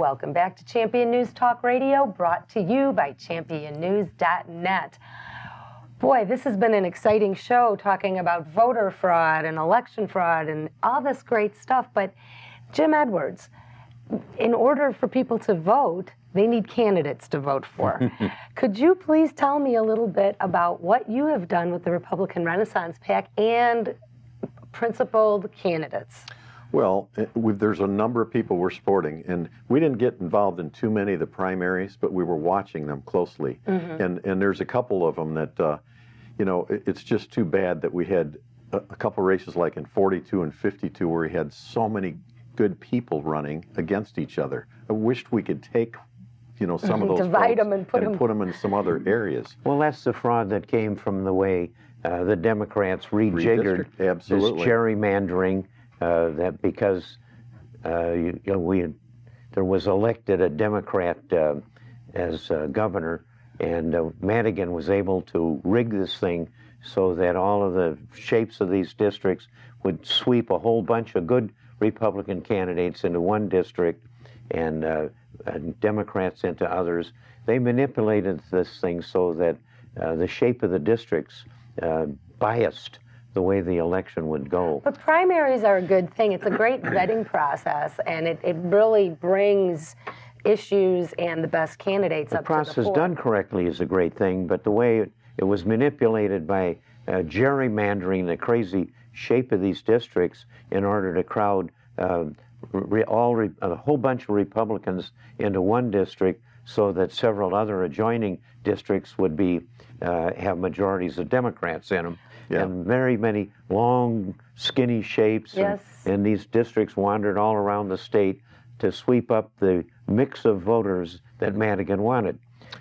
Welcome back to Champion News Talk Radio, brought to you by championnews.net. Boy, this has been an exciting show talking about voter fraud and election fraud and all this great stuff. But Jim Edwards, in order for people to vote, they need candidates to vote for. Could you please tell me a little bit about what you have done with the Republican Renaissance PAC and principled candidates? Well, there's a number of people we're supporting, and we didn't get involved in too many of the primaries, but we were watching them closely. And there's a couple of them that, you know, it's just too bad that we had a couple races like in 42 and 52 where we had so many good people running against each other. I wished we could take, you know, some of those divide them and put them in some other areas. Well, that's the fraud that came from the way the Democrats rejiggered this gerrymandering. That because there was elected a Democrat as governor, and Madigan was able to rig this thing so that all of the shapes of these districts would sweep a whole bunch of good Republican candidates into one district and Democrats into others. They manipulated this thing so that the shape of the districts biased the way the election would go. But primaries are a good thing. It's a great vetting process, and it really brings issues and the best candidates up to the fore. The process done correctly is a great thing, but the way it was manipulated by gerrymandering the crazy shape of these districts in order to crowd a whole bunch of Republicans into one district so that several other adjoining districts would be have majorities of Democrats in them. Yeah. And very many long, skinny shapes. Yes. And these districts wandered all around the state to sweep up the mix of voters that Madigan wanted.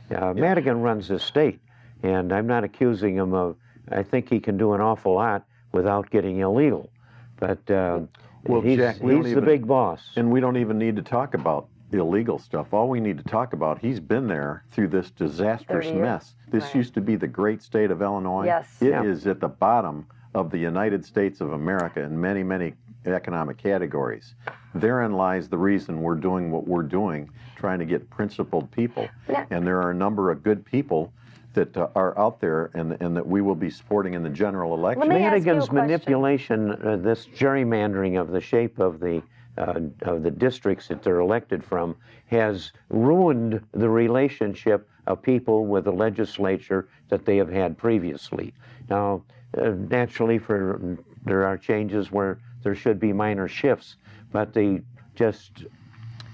Madigan runs this state, and I'm not accusing him of, I think he can do an awful lot without getting illegal. But well, he's Jack, the big boss. And we don't even need to talk about illegal stuff. All we need to talk about, he's been there through this disastrous mess. This used to be the great state of Illinois. Yes. It is at the bottom of the United States of America in many, many economic categories. Therein lies the reason we're doing what we're doing, trying to get principled people. Yeah. And there are a number of good people that are out there and that we will be supporting in the general election. Madigan's manipulation, this gerrymandering of the shape of the districts that they're elected from, has ruined the relationship of people with the legislature that they have had previously. Now, naturally, there are changes where there should be minor shifts, but the just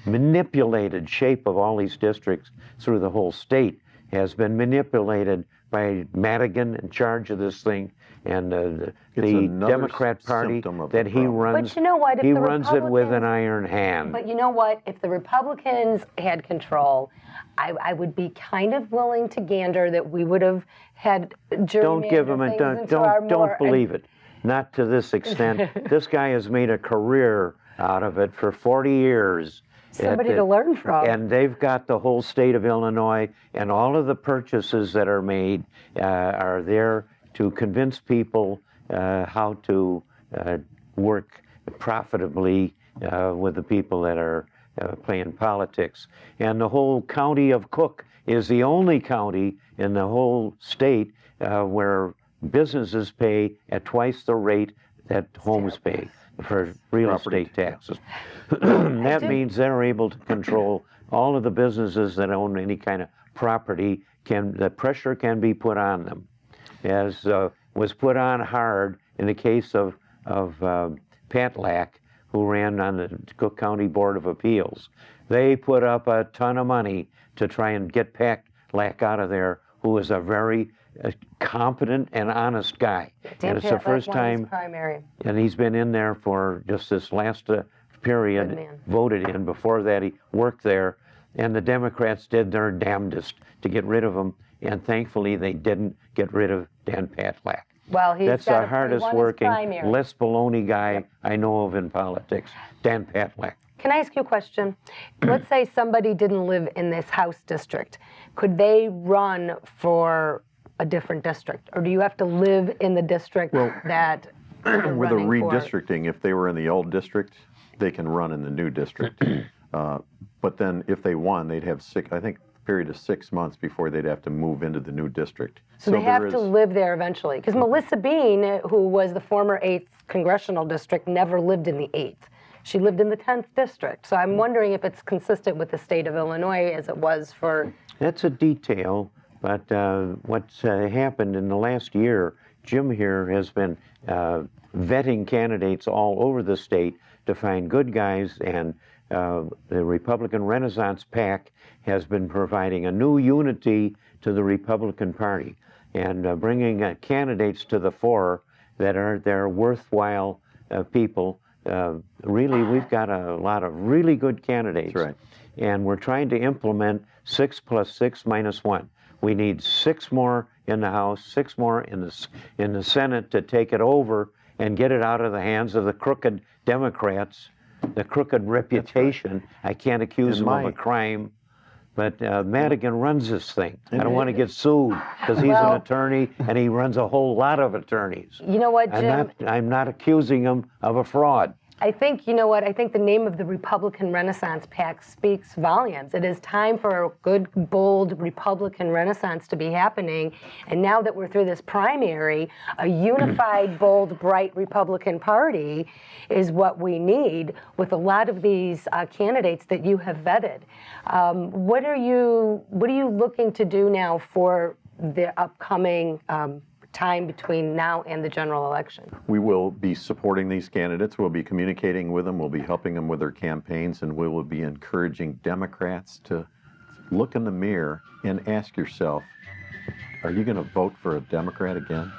manipulated shape of all these districts through the whole state has been manipulated by Madigan in charge of this thing, and the Democrat Party that he runs. But you know what? If he runs it with an iron hand. But you know what? If the Republicans had control, I would be kind of willing to gander that we would have had Don't give him a don't believe it. Not to this extent. This guy has made a career out of it for 40 years. Somebody to learn from. And they've got the whole state of Illinois, and all of the purchases that are made are there to convince people how to work profitably with the people that are playing politics. And the whole county of Cook is the only county in the whole state where businesses pay at twice the rate that homes pay for real estate taxes. That means they're able to control all of the businesses that own any kind of property. The pressure can be put on them, as was put on hard in the case of Pat Lack, who ran on the Cook County Board of Appeals. They put up a ton of money to try and get Pat Lack out of there, who was a very competent and honest guy. And it's the first time, and he's been in there for just this last period, voted in. Before that, he worked there, and the Democrats did their damnedest to get rid of him, and thankfully they didn't get rid of Dan Patlack. Well, that's the hardest working, less baloney guy I know of in politics, Dan Patlack. Can I ask you a question? Let's say somebody didn't live in this House district. Could they run for a different district, or do you have to live in the district that with a redistricting, if they were in the old district, they can run in the new district. But then if they won, they'd have I think a period of 6 months before they'd have to move into the new district. So they have to live there eventually. Because Melissa Bean, who was the former 8th congressional district, never lived in the 8th. She lived in the 10th district. So I'm wondering if it's consistent with the state of Illinois as it was for... That's a detail, but what's happened in the last year, Jim here has been vetting candidates all over the state to find good guys, and the Republican Renaissance PAC has been providing a new unity to the Republican Party and bringing candidates to the fore that are worthwhile people. Really, we've got a lot of really good candidates. That's right. And we're trying to implement 6 + 6 - 1. We need 6 more in the House, 6 more in the Senate to take it over and get it out of the hands of the crooked Democrats, the crooked reputation. Right. I can't accuse them of a crime, but Madigan runs this thing. I don't want to get sued because he's an attorney and he runs a whole lot of attorneys. You know what, Jim? I'm not accusing him of a fraud. I think, you know what, I think the name of the Republican Renaissance PAC speaks volumes. It is time for a good, bold Republican Renaissance to be happening. And now that we're through this primary, a unified, bold, bright Republican Party is what we need with a lot of these candidates that you have vetted. What are you looking to do now for the upcoming time between now and the general election? We will be supporting these candidates. We'll be communicating with them. We'll be helping them with their campaigns, and we will be encouraging Democrats to look in the mirror and ask yourself, are you going to vote for a Democrat again?